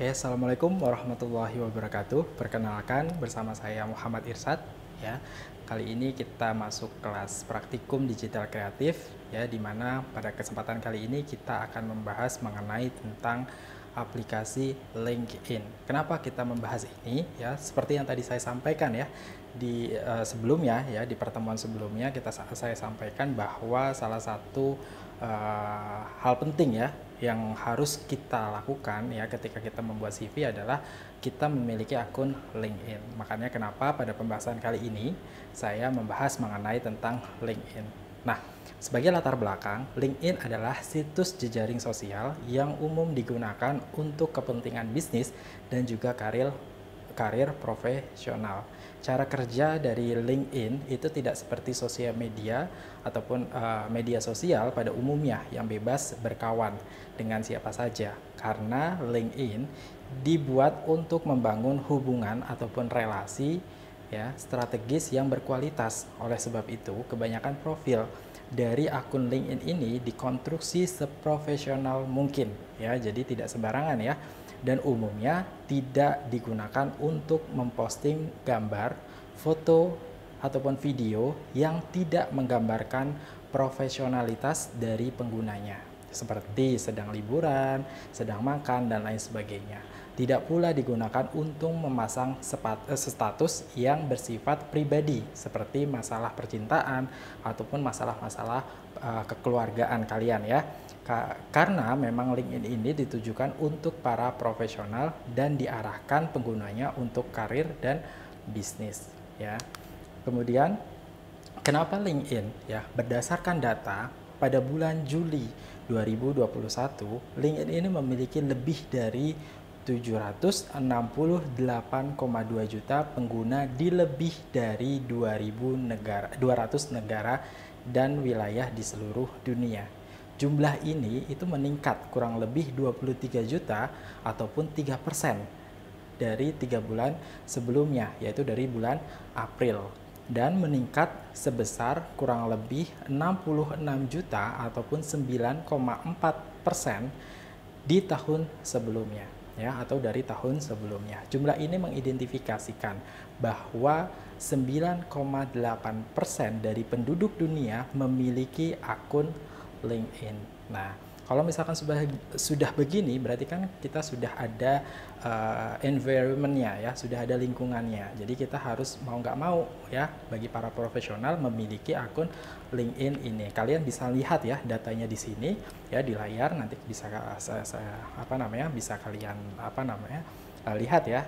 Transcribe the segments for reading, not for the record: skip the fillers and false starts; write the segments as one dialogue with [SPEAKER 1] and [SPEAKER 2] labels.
[SPEAKER 1] Oke, Assalamualaikum warahmatullahi wabarakatuh. Perkenalkan, bersama saya Muhammad Irsad. Ya, kali ini kita masuk kelas praktikum digital kreatif, ya, di mana pada kesempatan kali ini kita akan membahas mengenai tentang aplikasi LinkedIn. Kenapa kita membahas ini? Ya, seperti yang tadi saya sampaikan ya di sebelumnya, ya, di pertemuan sebelumnya saya sampaikan bahwa salah satu hal penting ya yang harus kita lakukan ya ketika kita membuat CV adalah kita memiliki akun LinkedIn. Makanya kenapa pada pembahasan kali ini saya membahas mengenai tentang LinkedIn. Nah, sebagai latar belakang, LinkedIn adalah situs jejaring sosial yang umum digunakan untuk kepentingan bisnis dan juga karir profesional. Cara kerja dari LinkedIn itu tidak seperti sosial media ataupun media sosial pada umumnya yang bebas berkawan dengan siapa saja, karena LinkedIn dibuat untuk membangun hubungan ataupun relasi ya strategis yang berkualitas. Oleh sebab itu, kebanyakan profil dari akun LinkedIn ini dikonstruksi seprofesional mungkin ya, jadi tidak sembarangan ya, dan umumnya tidak digunakan untuk memposting gambar, foto, ataupun video yang tidak menggambarkan profesionalitas dari penggunanya, seperti sedang liburan, sedang makan, dan lain sebagainya. Tidak pula digunakan untuk memasang status yang bersifat pribadi, seperti masalah percintaan ataupun masalah-masalah kekeluargaan kalian ya. Karena memang LinkedIn ini ditujukan untuk para profesional dan diarahkan penggunanya untuk karir dan bisnis ya. Kemudian kenapa LinkedIn ya? Berdasarkan data pada bulan Juli 2021, LinkedIn ini memiliki lebih dari 768,2 juta pengguna di lebih dari 200 negara dan wilayah di seluruh dunia. Jumlah ini itu meningkat kurang lebih 23 juta ataupun 3% dari 3 bulan sebelumnya, yaitu dari bulan April, dan meningkat sebesar kurang lebih 66 juta ataupun 9,4% di tahun sebelumnya ya, atau dari tahun sebelumnya. Jumlah ini mengidentifikasikan bahwa 9,8% dari penduduk dunia memiliki akun LinkedIn. Nah, kalau misalkan sudah begini, berarti kan kita sudah ada environment-nya ya, sudah ada lingkungannya. Jadi kita harus mau nggak mau ya, bagi para profesional memiliki akun LinkedIn ini. Kalian bisa lihat ya datanya di sini ya di layar, nanti bisa bisa kalian lihat ya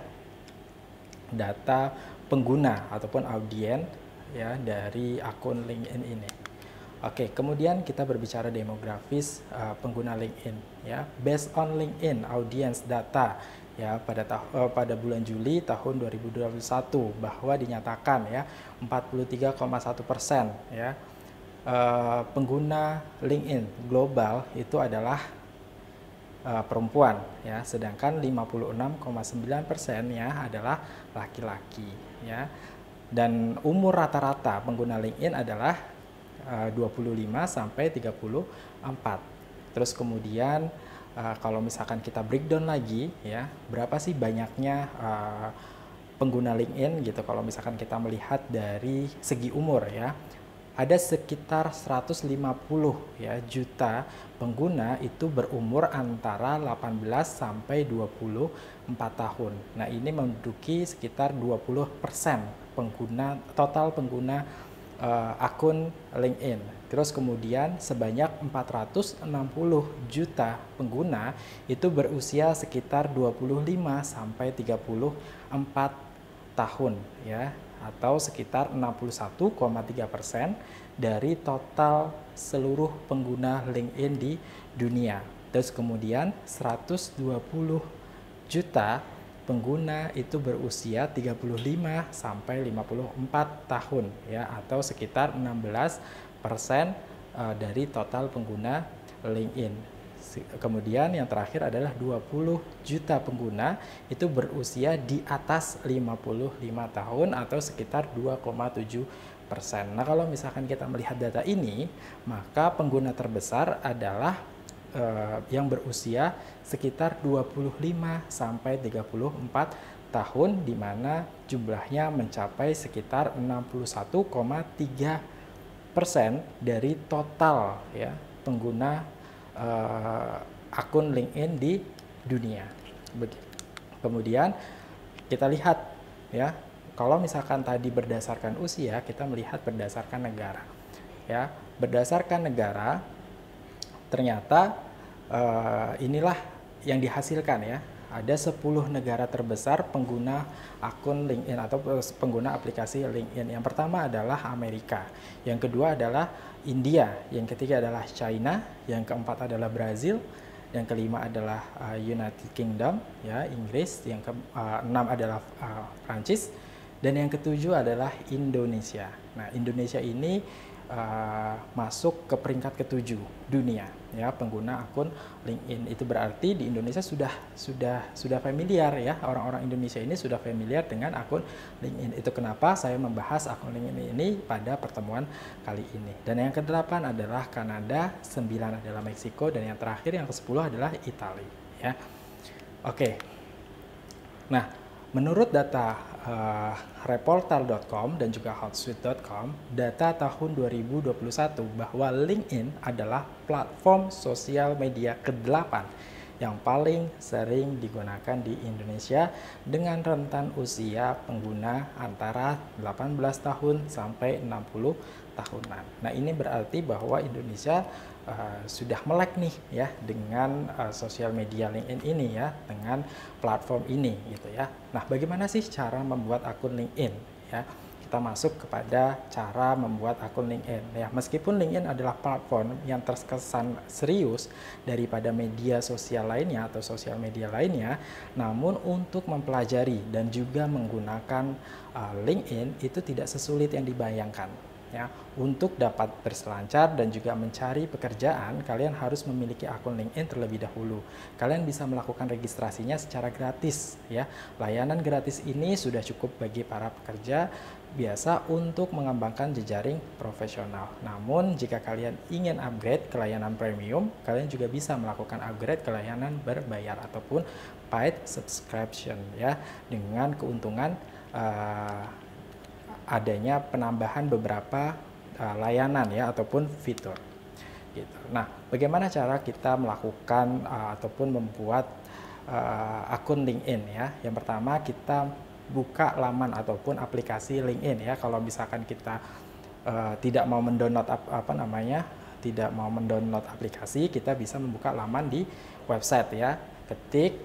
[SPEAKER 1] data pengguna ataupun audiens ya dari akun LinkedIn ini. Oke, kemudian kita berbicara demografis pengguna LinkedIn ya. Based on LinkedIn audience data ya pada bulan Juli tahun 2021 bahwa dinyatakan ya 43,1% ya pengguna LinkedIn global itu adalah perempuan ya, sedangkan 56,9% ya adalah laki-laki ya. Dan umur rata-rata pengguna LinkedIn adalah 25 sampai 34. Terus kemudian kalau misalkan kita breakdown lagi ya, berapa sih banyaknya pengguna LinkedIn gitu kalau misalkan kita melihat dari segi umur ya. Ada sekitar 150 ya juta pengguna itu berumur antara 18 sampai 24 tahun. Nah, ini menduduki sekitar 20% total pengguna akun LinkedIn. Terus kemudian sebanyak 460 juta pengguna itu berusia sekitar 25 sampai 34 tahun ya, atau sekitar 61,3% dari total seluruh pengguna LinkedIn di dunia. Terus kemudian 120 juta pengguna itu berusia 35 sampai 54 tahun ya, atau sekitar 16% dari total pengguna LinkedIn. Kemudian yang terakhir adalah 20 juta pengguna itu berusia di atas 55 tahun atau sekitar 2,7%. Nah, kalau misalkan kita melihat data ini, maka pengguna terbesar adalah yang berusia sekitar 25 sampai 34 tahun, di mana jumlahnya mencapai sekitar 61,3% dari total ya pengguna akun LinkedIn di dunia. Kemudian kita lihat ya, kalau misalkan tadi berdasarkan usia, kita melihat berdasarkan negara. Ya, berdasarkan negara, ternyata inilah yang dihasilkan ya. Ada 10 negara terbesar pengguna akun LinkedIn atau pengguna aplikasi LinkedIn. Yang pertama adalah Amerika, yang kedua adalah India, yang ketiga adalah China, yang keempat adalah Brazil, yang kelima adalah United Kingdom, ya Inggris, yang keenam adalah Prancis, dan yang ketujuh adalah Indonesia. Nah, Indonesia ini masuk ke peringkat ketujuh dunia ya pengguna akun LinkedIn. Itu berarti di Indonesia sudah familiar ya, orang-orang Indonesia ini sudah familiar dengan akun LinkedIn. Itu kenapa saya membahas akun LinkedIn ini pada pertemuan kali ini. Dan yang ke-8 adalah Kanada, 9 adalah Meksiko, dan yang terakhir yang ke-10 adalah Italia ya. Oke. Nah, menurut data reportal.com dan juga hotsuite.com, data tahun 2021 bahwa LinkedIn adalah platform sosial media ke-8 yang paling sering digunakan di Indonesia dengan rentan usia pengguna antara 18 tahun sampai 60 tahunan. Nah, ini berarti bahwa Indonesia sudah melek nih ya dengan sosial media LinkedIn ini ya, dengan platform ini gitu ya. Nah, bagaimana sih cara membuat akun LinkedIn ya? Kita masuk kepada cara membuat akun LinkedIn ya. Meskipun LinkedIn adalah platform yang terkesan serius daripada media sosial lainnya atau sosial media lainnya, namun untuk mempelajari dan juga menggunakan LinkedIn itu tidak sesulit yang dibayangkan. Ya, untuk dapat berselancar dan juga mencari pekerjaan, kalian harus memiliki akun LinkedIn terlebih dahulu. Kalian bisa melakukan registrasinya secara gratis ya. Layanan gratis ini sudah cukup bagi para pekerja biasa untuk mengembangkan jejaring profesional. Namun jika kalian ingin upgrade ke layanan premium, kalian juga bisa melakukan upgrade ke layanan berbayar ataupun paid subscription ya, dengan keuntungan adanya penambahan beberapa layanan ya ataupun fitur gitu. Nah, bagaimana cara kita melakukan ataupun membuat akun LinkedIn ya? Yang pertama, kita buka laman ataupun aplikasi LinkedIn ya. Kalau misalkan kita tidak mau mendownload tidak mau mendownload aplikasi, kita bisa membuka laman di website ya. Ketik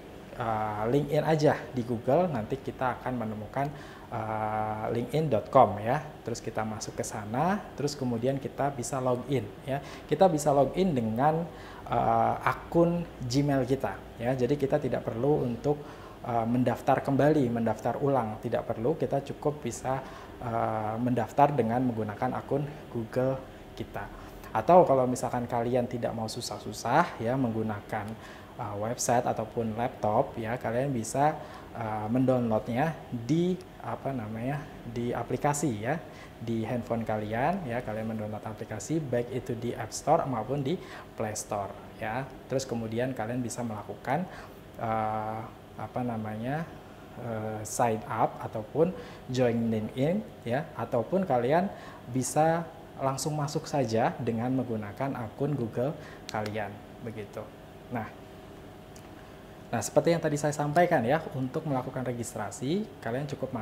[SPEAKER 1] LinkedIn aja di Google, nanti kita akan menemukan linkedin.com ya. Terus kita masuk ke sana, terus kemudian kita bisa login ya. Kita bisa login dengan akun Gmail kita ya. Jadi kita tidak perlu untuk mendaftar kembali, mendaftar ulang, tidak perlu. Kita cukup bisa mendaftar dengan menggunakan akun Google kita. Atau kalau misalkan kalian tidak mau susah-susah ya menggunakan website ataupun laptop ya, kalian bisa mendownloadnya di di aplikasi ya, di handphone kalian ya. Kalian mendownload aplikasi baik itu di App Store maupun di Play Store ya. Terus kemudian kalian bisa melakukan sign up ataupun join LinkedIn ya, ataupun kalian bisa langsung masuk saja dengan menggunakan akun Google kalian begitu. Nah, seperti yang tadi saya sampaikan ya, untuk melakukan registrasi, kalian cukup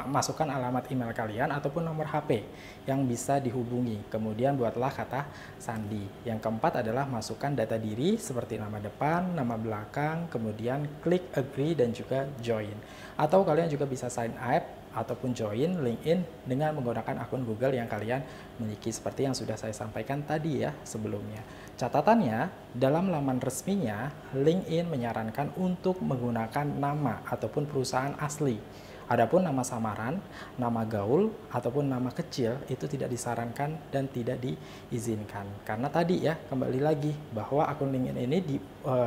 [SPEAKER 1] masukkan alamat email kalian ataupun nomor HP yang bisa dihubungi. Kemudian buatlah kata sandi. Yang keempat adalah masukkan data diri seperti nama depan, nama belakang, kemudian klik agree dan juga join. Atau kalian juga bisa sign up ataupun join LinkedIn dengan menggunakan akun Google yang kalian miliki seperti yang sudah saya sampaikan tadi ya sebelumnya. Catatannya, dalam laman resminya, LinkedIn menyarankan untuk menggunakan nama ataupun perusahaan asli. Adapun nama samaran, nama gaul, ataupun nama kecil itu tidak disarankan dan tidak diizinkan. Karena tadi ya, kembali lagi bahwa akun LinkedIn ini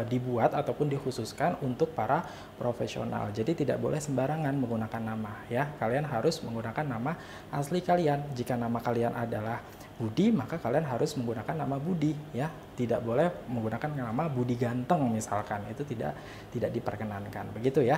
[SPEAKER 1] dibuat ataupun dikhususkan untuk para profesional. Jadi tidak boleh sembarangan menggunakan nama ya. Kalian harus menggunakan nama asli kalian. Jika nama kalian adalah Budi, maka kalian harus menggunakan nama Budi ya. Tidak boleh menggunakan nama Budi Ganteng misalkan. Itu tidak diperkenankan. Begitu ya.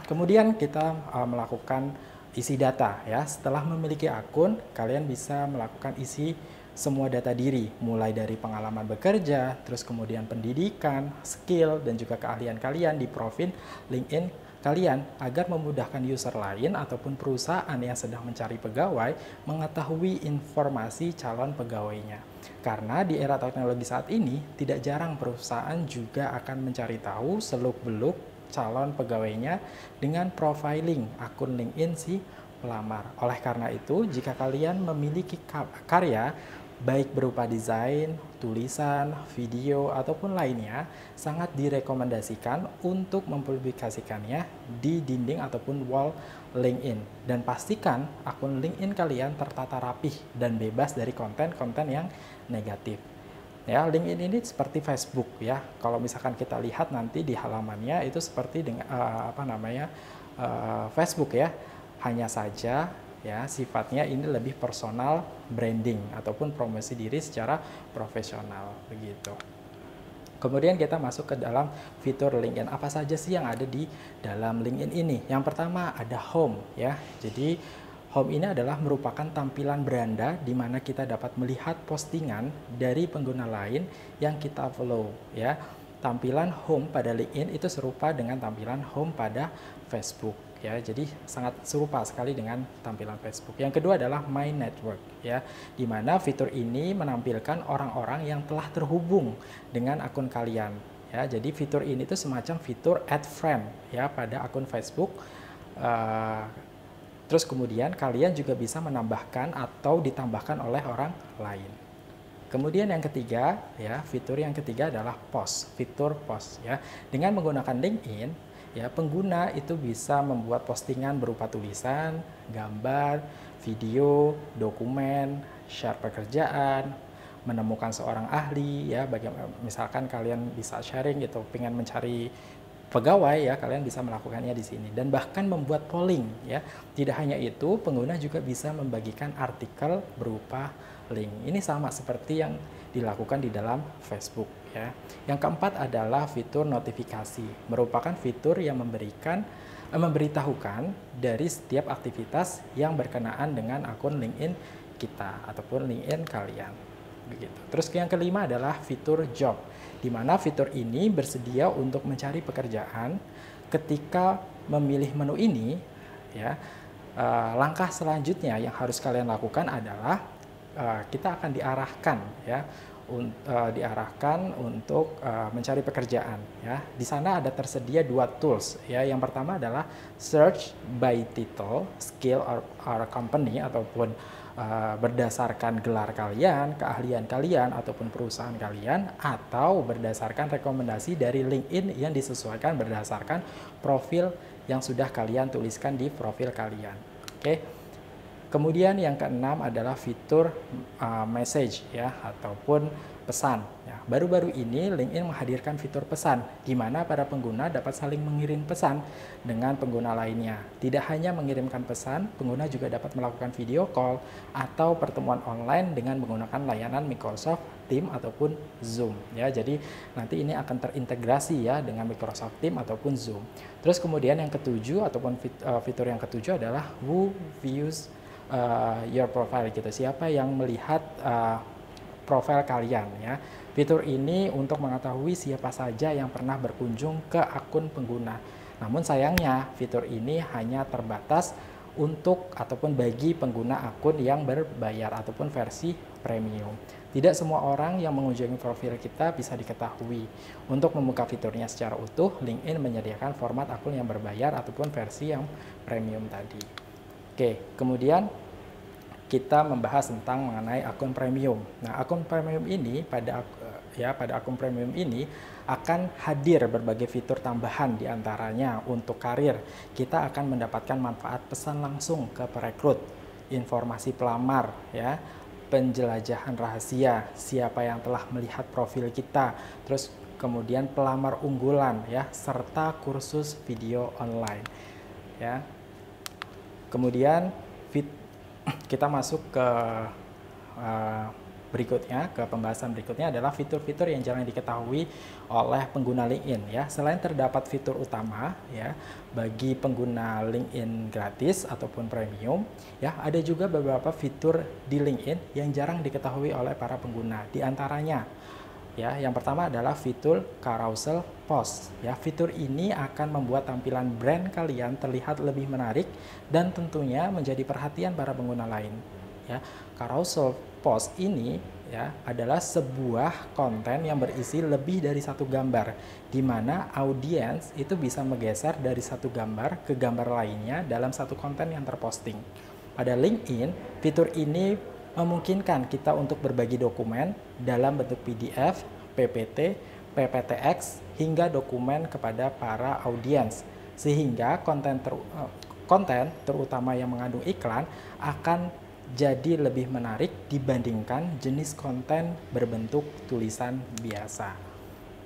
[SPEAKER 1] Kemudian kita melakukan isi data ya. Setelah memiliki akun, kalian bisa melakukan isi semua data diri, mulai dari pengalaman bekerja, terus kemudian pendidikan, skill, dan juga keahlian kalian di profil LinkedIn kalian agar memudahkan user lain ataupun perusahaan yang sedang mencari pegawai mengetahui informasi calon pegawainya. Karena di era teknologi saat ini, tidak jarang perusahaan juga akan mencari tahu seluk-beluk calon pegawainya dengan profiling akun LinkedIn si pelamar. Oleh karena itu, jika kalian memiliki karya baik berupa desain, tulisan, video, ataupun lainnya, sangat direkomendasikan untuk mempublikasikannya di dinding ataupun wall LinkedIn. Dan pastikan akun LinkedIn kalian tertata rapih dan bebas dari konten-konten yang negatif. Ya, LinkedIn ini seperti Facebook ya. Kalau misalkan kita lihat nanti di halamannya itu seperti dengan Facebook ya. Hanya saja ya sifatnya ini lebih personal branding ataupun promosi diri secara profesional begitu. Kemudian kita masuk ke dalam fitur LinkedIn. Apa saja sih yang ada di dalam LinkedIn ini? Yang pertama ada home ya. Jadi home ini adalah merupakan tampilan beranda di mana kita dapat melihat postingan dari pengguna lain yang kita follow ya. Tampilan home pada LinkedIn itu serupa dengan tampilan home pada Facebook ya, jadi sangat serupa sekali dengan tampilan Facebook. Yang kedua adalah My Network ya, di mana fitur ini menampilkan orang-orang yang telah terhubung dengan akun kalian ya. Jadi fitur ini tuh semacam fitur add friend ya pada akun Facebook. Terus kemudian kalian juga bisa menambahkan atau ditambahkan oleh orang lain. Kemudian yang ketiga ya, fitur yang ketiga adalah post, fitur post ya. Dengan menggunakan LinkedIn ya, pengguna itu bisa membuat postingan berupa tulisan, gambar, video, dokumen, share pekerjaan, menemukan seorang ahli ya, misalkan kalian bisa sharing gitu, pengen mencari pegawai ya, kalian bisa melakukannya di sini, dan bahkan membuat polling ya. Tidak hanya itu, pengguna juga bisa membagikan artikel berupa link. Ini sama seperti yang dilakukan di dalam Facebook ya. Yang keempat adalah fitur notifikasi, merupakan fitur yang memberitahukan dari setiap aktivitas yang berkenaan dengan akun LinkedIn kita ataupun LinkedIn kalian begitu. Terus yang kelima adalah fitur job, di mana fitur ini bersedia untuk mencari pekerjaan. Ketika memilih menu ini ya, langkah selanjutnya yang harus kalian lakukan adalah kita akan diarahkan untuk mencari pekerjaan ya. Di sana ada tersedia dua tools ya. Yang pertama adalah search by title, skill or company, ataupun berdasarkan gelar kalian, keahlian kalian, ataupun perusahaan kalian, atau berdasarkan rekomendasi dari LinkedIn yang disesuaikan berdasarkan profil yang sudah kalian tuliskan di profil kalian. Oke. Kemudian yang keenam adalah fitur message ya, ataupun pesan ya. Baru-baru ini LinkedIn menghadirkan fitur pesan, di mana para pengguna dapat saling mengirim pesan dengan pengguna lainnya. Tidak hanya mengirimkan pesan, pengguna juga dapat melakukan video call atau pertemuan online dengan menggunakan layanan Microsoft Teams ataupun Zoom ya. Jadi nanti ini akan terintegrasi ya dengan Microsoft Teams ataupun Zoom. Terus kemudian yang ketujuh ataupun fitur yang ketujuh adalah who views your profile gitu. Siapa yang melihat profil kalian ya. Fitur ini untuk mengetahui siapa saja yang pernah berkunjung ke akun pengguna. Namun sayangnya fitur ini hanya terbatas untuk ataupun bagi pengguna akun yang berbayar ataupun versi premium. Tidak semua orang yang mengunjungi profil kita bisa diketahui. Untuk membuka fiturnya secara utuh, LinkedIn menyediakan format akun yang berbayar ataupun versi yang premium tadi. Oke, kemudian kita membahas tentang mengenai akun premium. Nah, akun premium ini pada akun premium ini akan hadir berbagai fitur tambahan, diantaranya untuk karir. Kita akan mendapatkan manfaat pesan langsung ke perekrut, informasi pelamar, ya, penjelajahan rahasia, siapa yang telah melihat profil kita, terus kemudian pelamar unggulan, ya, serta kursus video online, ya. Kemudian kita masuk ke berikutnya, ke pembahasan berikutnya adalah fitur-fitur yang jarang diketahui oleh pengguna LinkedIn ya. Selain terdapat fitur utama ya bagi pengguna LinkedIn gratis ataupun premium ya, ada juga beberapa fitur di LinkedIn yang jarang diketahui oleh para pengguna. Di antaranya ya, yang pertama adalah fitur carousel post ya. Fitur ini akan membuat tampilan brand kalian terlihat lebih menarik dan tentunya menjadi perhatian para pengguna lain ya. Carousel post ini ya adalah sebuah konten yang berisi lebih dari satu gambar, di mana audiens itu bisa menggeser dari satu gambar ke gambar lainnya dalam satu konten yang terposting. Pada LinkedIn, fitur ini memungkinkan kita untuk berbagi dokumen dalam bentuk PDF, PPT, PPTX, hingga dokumen kepada para audiens, sehingga konten terutama yang mengandung iklan akan jadi lebih menarik dibandingkan jenis konten berbentuk tulisan biasa.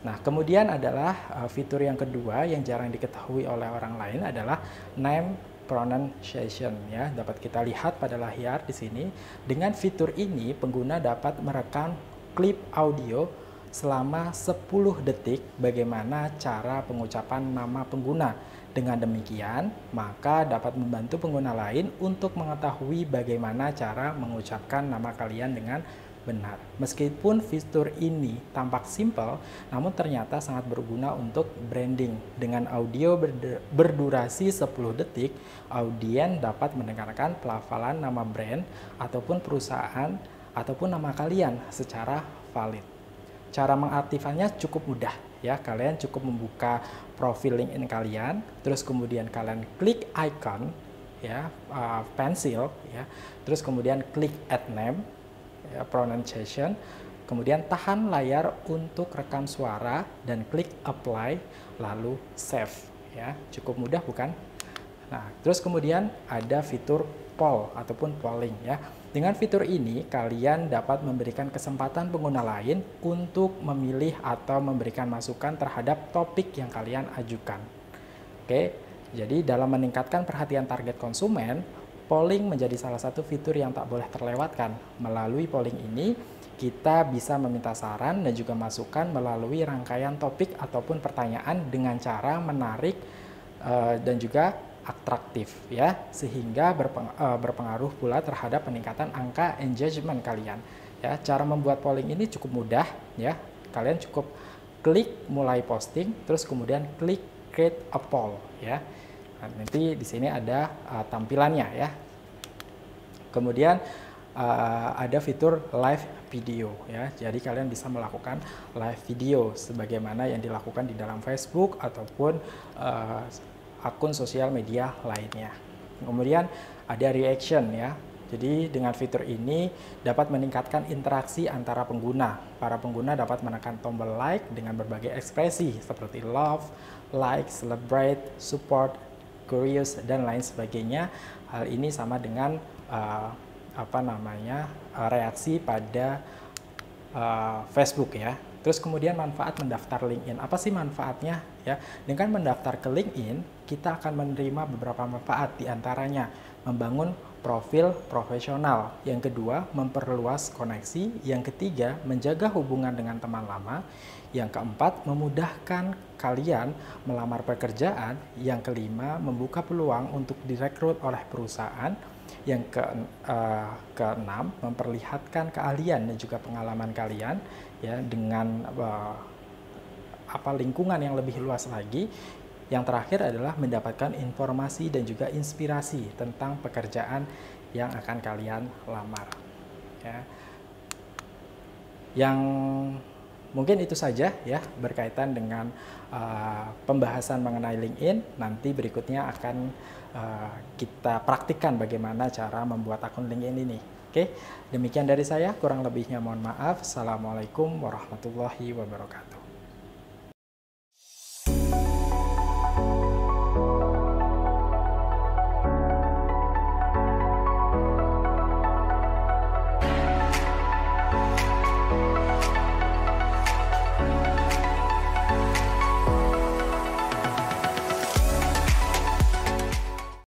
[SPEAKER 1] Nah, kemudian adalah fitur yang kedua yang jarang diketahui oleh orang lain adalah name pronunciation ya. Dapat kita lihat pada layar di sini. Dengan fitur ini pengguna dapat merekam klip audio selama 10 detik bagaimana cara pengucapan nama pengguna. Dengan demikian, maka dapat membantu pengguna lain untuk mengetahui bagaimana cara mengucapkan nama kalian dengan benar. Meskipun fitur ini tampak simpel, namun ternyata sangat berguna untuk branding. Dengan audio berdurasi 10 detik, audien dapat mendengarkan pelafalan nama brand ataupun perusahaan ataupun nama kalian secara valid. Cara mengaktifkannya cukup mudah ya. Kalian cukup membuka profil LinkedIn kalian, terus kemudian kalian klik icon ya, pensil ya, terus kemudian klik add name ya, pronunciation, kemudian tahan layar untuk rekam suara dan klik apply lalu save ya. Cukup mudah bukan? Nah, terus kemudian ada fitur poll ataupun polling ya. Dengan fitur ini, kalian dapat memberikan kesempatan pengguna lain untuk memilih atau memberikan masukan terhadap topik yang kalian ajukan. Oke, jadi dalam meningkatkan perhatian target konsumen, polling menjadi salah satu fitur yang tak boleh terlewatkan. Melalui polling ini, kita bisa meminta saran dan juga masukan melalui rangkaian topik ataupun pertanyaan dengan cara menarik dan juga atraktif ya, sehingga berpengaruh pula terhadap peningkatan angka engagement kalian ya. Cara membuat polling ini cukup mudah ya. Kalian cukup klik mulai posting, terus kemudian klik create a poll ya. Nah, nanti di sini ada tampilannya ya. Kemudian ada fitur live video ya. Jadi kalian bisa melakukan live video sebagaimana yang dilakukan di dalam Facebook ataupun akun sosial media lainnya. Kemudian ada reaction ya. Jadi dengan fitur ini dapat meningkatkan interaksi antara pengguna. Para pengguna dapat menekan tombol like dengan berbagai ekspresi seperti love, like, celebrate, support, curious dan lain sebagainya. Hal ini sama dengan reaksi pada Facebook ya. Terus kemudian manfaat mendaftar LinkedIn. Apa sih manfaatnya ya? Dengan mendaftar ke LinkedIn, kita akan menerima beberapa manfaat, di antaranya membangun profil profesional. Yang kedua, memperluas koneksi. Yang ketiga, menjaga hubungan dengan teman lama. Yang keempat, memudahkan kalian melamar pekerjaan. Yang kelima, membuka peluang untuk direkrut oleh perusahaan. Yang keenam, memperlihatkan keahlian dan juga pengalaman kalian ya dengan lingkungan yang lebih luas lagi. Yang terakhir adalah mendapatkan informasi dan juga inspirasi tentang pekerjaan yang akan kalian lamar ya. Yang mungkin itu saja ya berkaitan dengan pembahasan mengenai LinkedIn. Nanti berikutnya akan kita praktikkan bagaimana cara membuat akun LinkedIn ini. Oke, demikian dari saya, kurang lebihnya mohon maaf. Assalamualaikum warahmatullahi wabarakatuh.